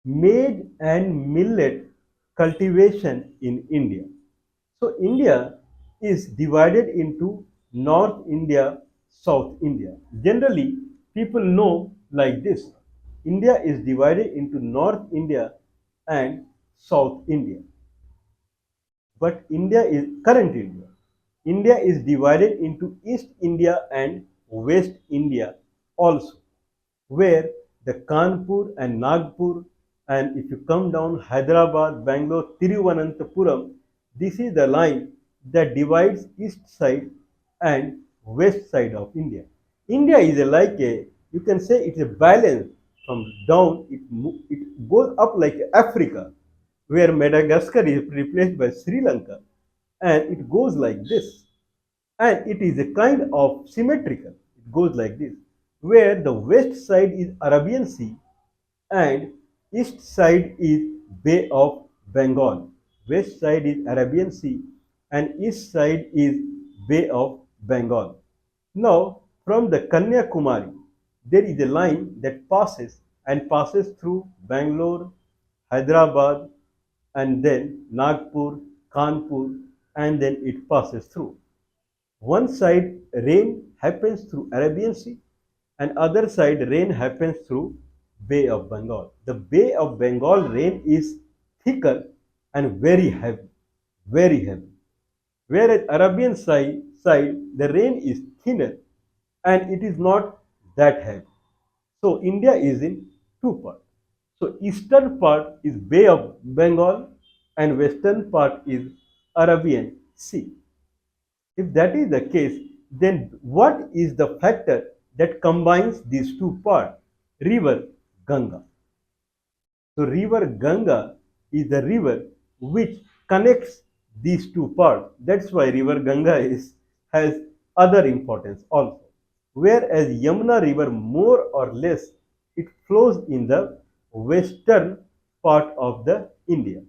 Maize and millet cultivation in India. So India is divided into North India, South India. Generally, people know like this. India is divided into North India and South India. But India is current India. India is divided into East India and West India also, where the Kanpur and Nagpur, and if you come down Hyderabad, Bangalore, Tiruvananthapuram, this is the line that divides east side and west side of India. India is like a, you can say it's a balance from down, it goes up like Africa, where Madagascar is replaced by Sri Lanka, and it goes like this, and it is a kind of symmetrical. It goes like this, where the west side is Arabian Sea and east side is Bay of Bengal. West side is Arabian Sea and east side is Bay of Bengal. Now, from the Kanyakumari, there is a line that passes through Bangalore, Hyderabad, and then Nagpur, Kanpur, and then it passes through. One side rain happens through Arabian Sea and other side rain happens through Bay of Bengal. The Bay of Bengal rain is thicker and very heavy. Whereas side the rain is thinner and it is not that heavy. So India is in two parts. So eastern part is Bay of Bengal and western part is Arabian Sea. If that is the case, then what is the factor that combines these two parts? River Ganga. So river Ganga is the river which connects these two parts. That's why river Ganga has other importance also. Whereas Yamuna river more or less it flows in the western part of the India.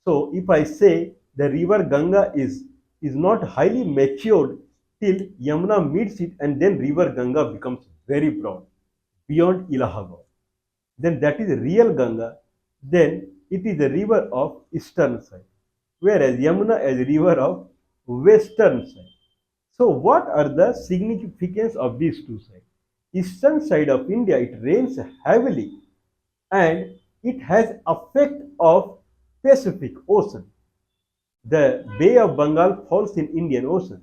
So if I say the river Ganga is not highly matured till Yamuna meets it and then river Ganga becomes very broad beyond Allahabad, then that is real Ganga, then it is the river of eastern side, whereas Yamuna is a river of western side. So what are the significance of these two sides? Eastern side of India, it rains heavily and it has effect of Pacific Ocean. The Bay of Bengal falls in Indian Ocean.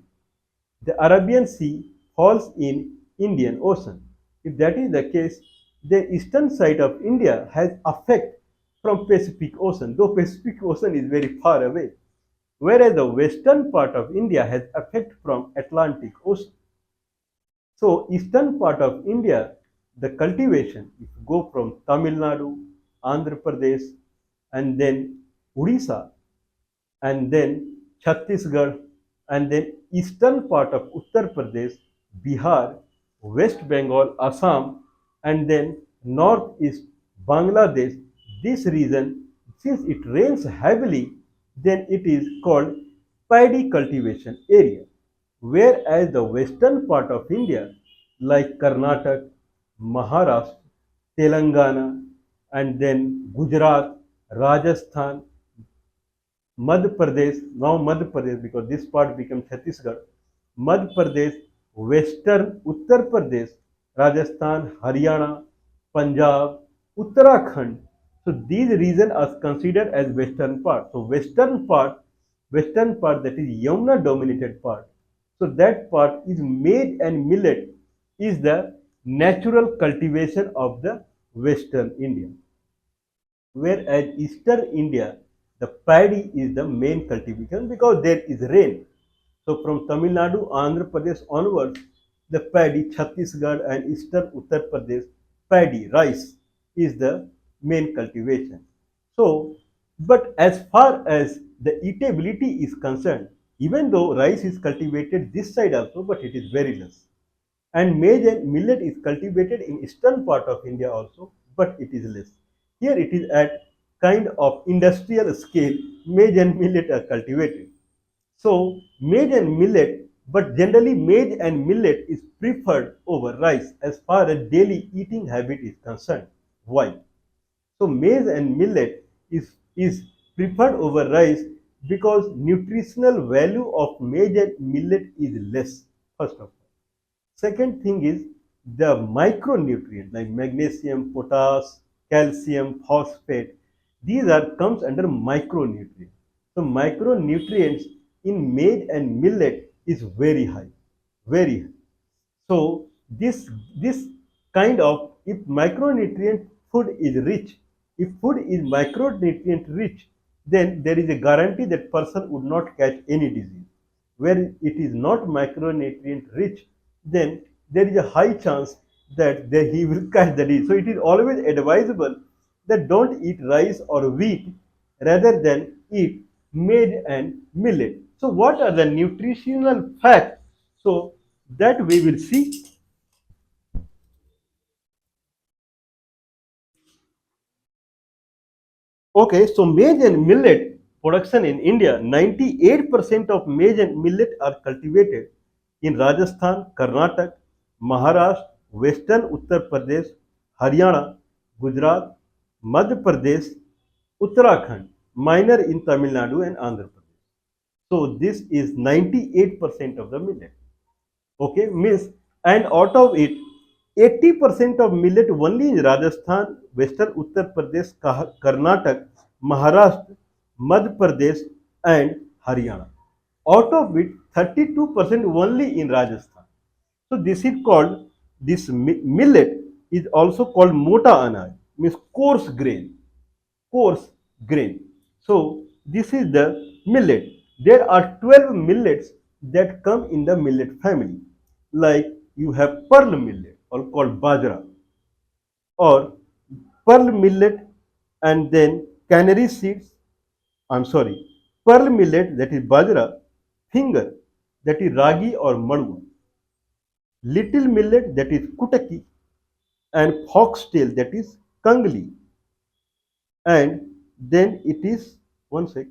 The Arabian Sea falls in Indian Ocean. If that is the case, the eastern side of India has effect from Pacific Ocean, though Pacific Ocean is very far away, whereas the western part of India has effect from Atlantic Ocean. So eastern part of India, the cultivation, if you go from Tamil Nadu, Andhra Pradesh, and then Odisha, and then Chhattisgarh, and then eastern part of Uttar Pradesh, Bihar, West Bengal, Assam, and then northeast Bangladesh. This region, since it rains heavily, then it is called paddy cultivation area. Whereas the western part of India, like Karnataka, Maharashtra, Telangana, and then Gujarat, Rajasthan, Madhya Pradesh, now Madhya Pradesh because this part became Chhattisgarh, Madhya Pradesh, Western Uttar Pradesh, Rajasthan, Haryana, Punjab, Uttarakhand. So these regions are considered as western part. So western part that is Yamuna dominated part. So that part is maize and millet is the natural cultivation of the western India, whereas eastern India, the paddy is the main cultivation because there is rain. So from Tamil Nadu, Andhra Pradesh onwards, the paddy, Chhattisgarh and eastern Uttar Pradesh, paddy, rice is the main cultivation. So, but as far as the eatability is concerned, even though rice is cultivated this side also, but it is very less. And maize and millet is cultivated in eastern part of India also, but it is less. Here it is at kind of industrial scale, maize and millet are cultivated. So maize and millet, but generally maize and millet is preferred over rice as far as daily eating habit is concerned. Why? So maize and millet is preferred over rice because nutritional value of maize and millet is less, first of all. Second thing is the micronutrients like magnesium, potash, calcium, phosphate. These are comes under micronutrients. So micronutrients in maize and millet is very high, very high. So this kind of if micronutrient food is rich, if food is micronutrient rich, then there is a guarantee that person would not catch any disease. Where it is not micronutrient rich, then there is a high chance that he will catch the disease. So it is always advisable that don't eat rice or wheat rather than eat maize and millet. So what are the nutritional facts? So that we will see. Okay, so maize and millet production in India, 98% of maize and millet are cultivated in Rajasthan, Karnataka, Maharashtra, Western Uttar Pradesh, Haryana, Gujarat, Madhya Pradesh, Uttarakhand, minor in Tamil Nadu and Andhra Pradesh. So this is 98% of the millet. Okay, means and out of it 80% of millet only in Rajasthan, Western Uttar Pradesh, Karnataka, Maharashtra, Madhya Pradesh and Haryana. Out of it 32% only in Rajasthan. So this is called this millet is also called mota anaj, means coarse grain, coarse grain. So this is the millet. There are 12 millets that come in the millet family. Like you have pearl millet or called bajra, or pearl millet, and then canary seeds. I'm sorry, pearl millet that is bajra, finger that is ragi or madua, little millet that is kutaki, and foxtail that is kangli, and then it is one sec.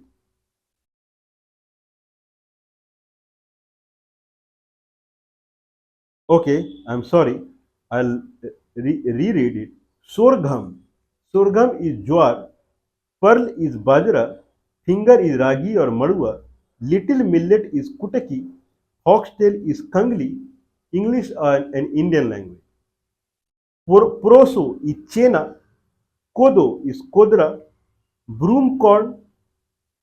Okay, I'm sorry. I'll reread it. Sorghum. Sorghum is jowar. Pearl is bajra. Finger is ragi or madua. Little millet is kutaki. Foxtail is kangli. English are an Indian language. Proso is chena. Kodo is kodra. Broom corn.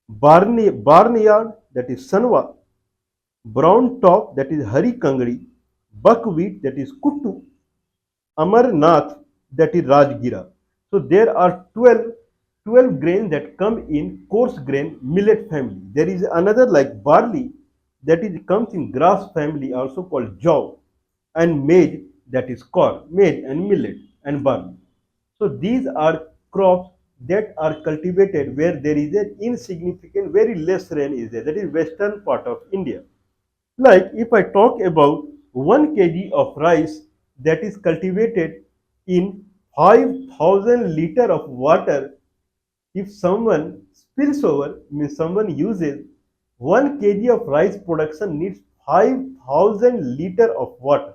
Barnyard that is sanwa. Brown top that is hari kangri. Buckwheat that is kuttu. Amarnath, that is Rajgira. So there are 12 grains that come in coarse grain millet family. There is another like barley that is comes in grass family also called jaw, and maize that is corn, maize and millet and barley. So these are crops that are cultivated where there is an insignificant, very less rain is there. That is western part of India. Like if I talk about 1 kg of rice that is cultivated in 5,000 liter of water, if someone spills over, means someone uses 1 kg of rice production needs 5,000 liter of water.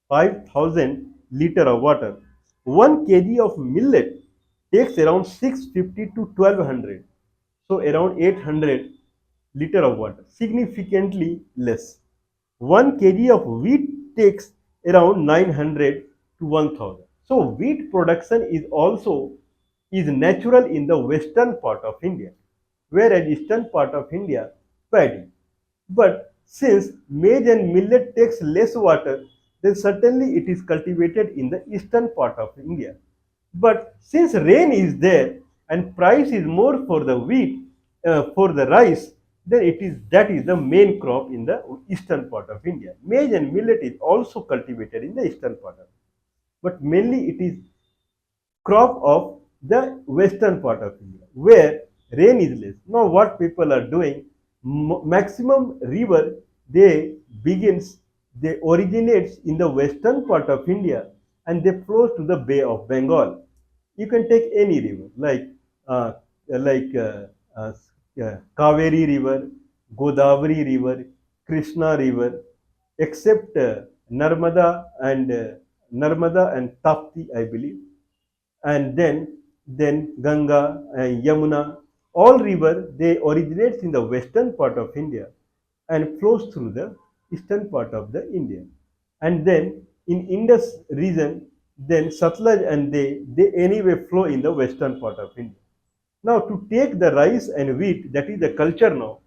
5,000 liter of water. 1 kg of millet takes around 650 to 1200. So around 800 liter of water, significantly less. 1 kg of wheat takes around 900 to 1000. So wheat production is also is natural in the western part of India, whereas eastern part of India paddy. But since maize and millet takes less water, then certainly it is cultivated in the eastern part of India. But since rain is there and price is more for the wheat, for the rice, then it is that is the main crop in the eastern part of India. Maize and millet is also cultivated in the eastern part of, but mainly it is crop of the western part of India where rain is less. Now what people are doing, maximum river they begins, they originates in the western part of India and they flows to the Bay of Bengal. You can take any river uh, like Kaveri river, Godavari river, Krishna river, except Narmada and Tapti, I believe, and then then Ganga and Yamuna, all river they originates in the western part of India and flows through the eastern part of the India. And then in Indus region, then Satluj and they anyway flow in the western part of India. Now to take the rice and wheat, that is the culture now,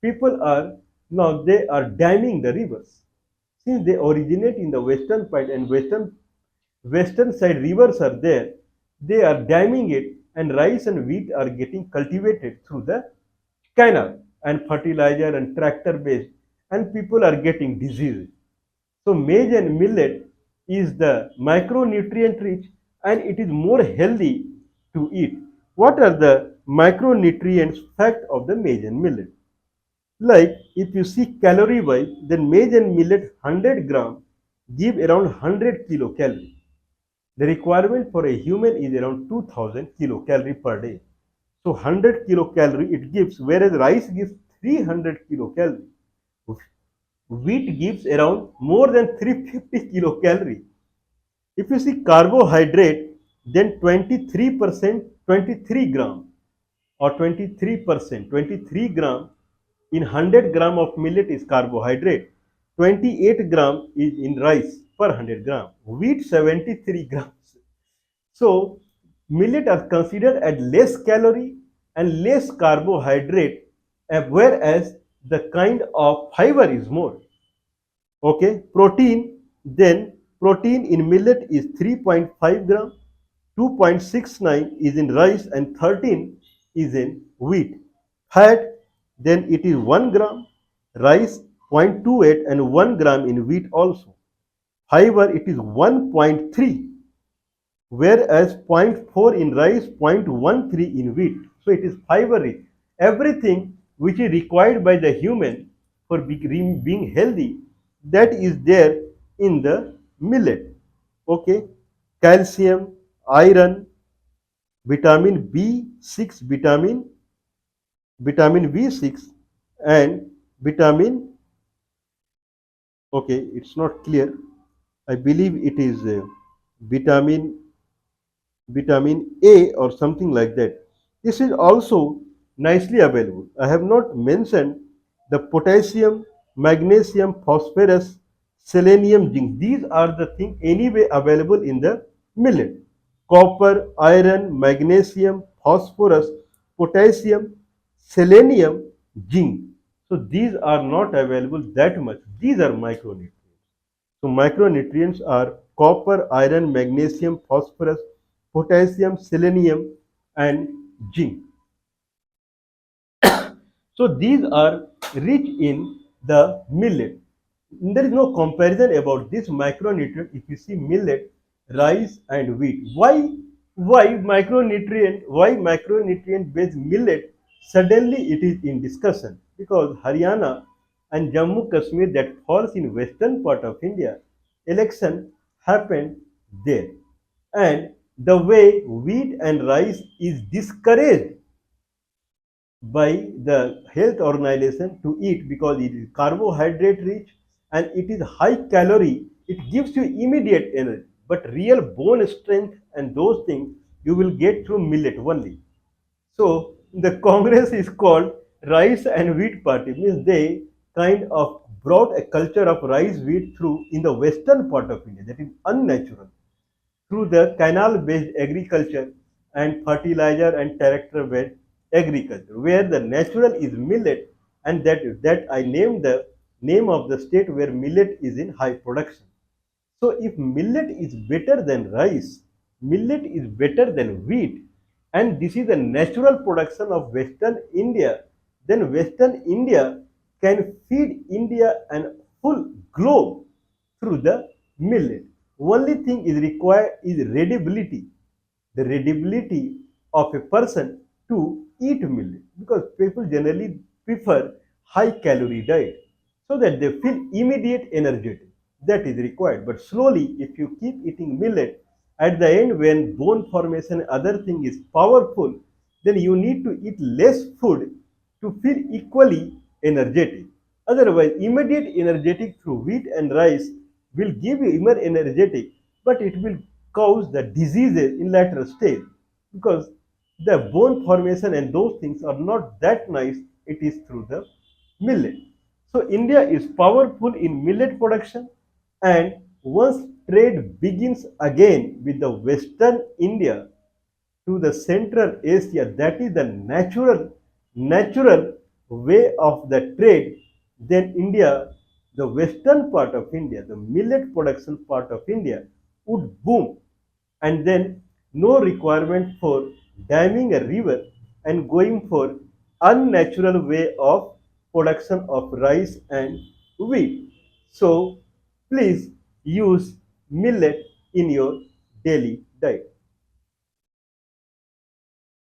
people are now they are damming the rivers. Since they originate in the western part and western side rivers are there, they are damming it and rice and wheat are getting cultivated through the canal and fertilizer and tractor based and people are getting diseases. So maize and millet is the micronutrient rich and it is more healthy to eat. What are the micronutrients fact of the maize and millet? Like if you see calorie wise, then maize and millet 100 gram give around 100 kilocalorie. The requirement for a human is around 2000 kilocalorie per day. So 100 kilocalorie it gives, whereas rice gives 300 kilocalorie. Wheat gives around more than 350 kilocalorie. If you see carbohydrate, then 23%, 23 gram or 23%, 23 gram in 100 gram of millet is carbohydrate. 28 gram is in rice per 100 gram. Wheat 73 grams. So millet are considered as less calorie and less carbohydrate, whereas the kind of fiber is more. Okay, protein, then protein in millet is 3.5 gram, 2.69 is in rice and 13 is in wheat. Fat, then it is 1 gram, rice 0.28 and 1 gram in wheat also. Fiber, it is 1.3, whereas zero point 0.4 in rice, 0.13 in wheat. So it is fiber rich. Everything which is required by the human for being healthy, that is there in the millet. Okay, calcium, iron, vitamin B6, vitamin B6, and vitamin. Okay, it's not clear. I believe it is vitamin vitamin A or something like that. This is also nicely available. I have not mentioned the potassium, magnesium, phosphorus, selenium, zinc. These are the things anyway available in the millet. Copper, iron, magnesium, phosphorus, potassium, selenium, zinc. So these are not available that much. These are micronutrients. So micronutrients are copper, iron, magnesium, phosphorus, potassium, selenium, and zinc. So these are rich in the millet. There is no comparison about this micronutrient if you see millet, rice, and wheat. Why micronutrient based millet suddenly it is in discussion? Because Haryana and Jammu Kashmir that falls in western part of India, election happened there. And the way wheat and rice is discouraged by the health organization to eat because it is carbohydrate rich and it is high calorie, it gives you immediate energy, but real bone strength and those things you will get through millet only. So the congress is called rice and wheat party, means they kind of brought a culture of rice wheat through in the western part of India, that is unnatural, through the canal based agriculture and fertilizer and tractor based agriculture, where the natural is millet, and that I named the name of the state where millet is in high production. So if millet is better than rice, millet is better than wheat, and this is the natural production of Western India, then Western India can feed India and full globe through the millet. Only thing is required is readability, the readability of a person to eat millet, because people generally prefer high calorie diet so that they feel immediate energetic. That is required. But slowly, if you keep eating millet, at the end, when bone formation and other thing is powerful, then you need to eat less food to feel equally energetic. Otherwise, immediate energetic through wheat and rice will give you immediate energetic, but it will cause the diseases in later stage. because the bone formation and those things are not that nice. It is through the millet. So India is powerful in millet production, and once trade begins again with the Western India to the Central Asia, that is the natural way of the trade, then India, the western part of India, the millet production part of India would boom, and then no requirement for damming a river and going for unnatural way of production of rice and wheat. So please use millet in your daily diet.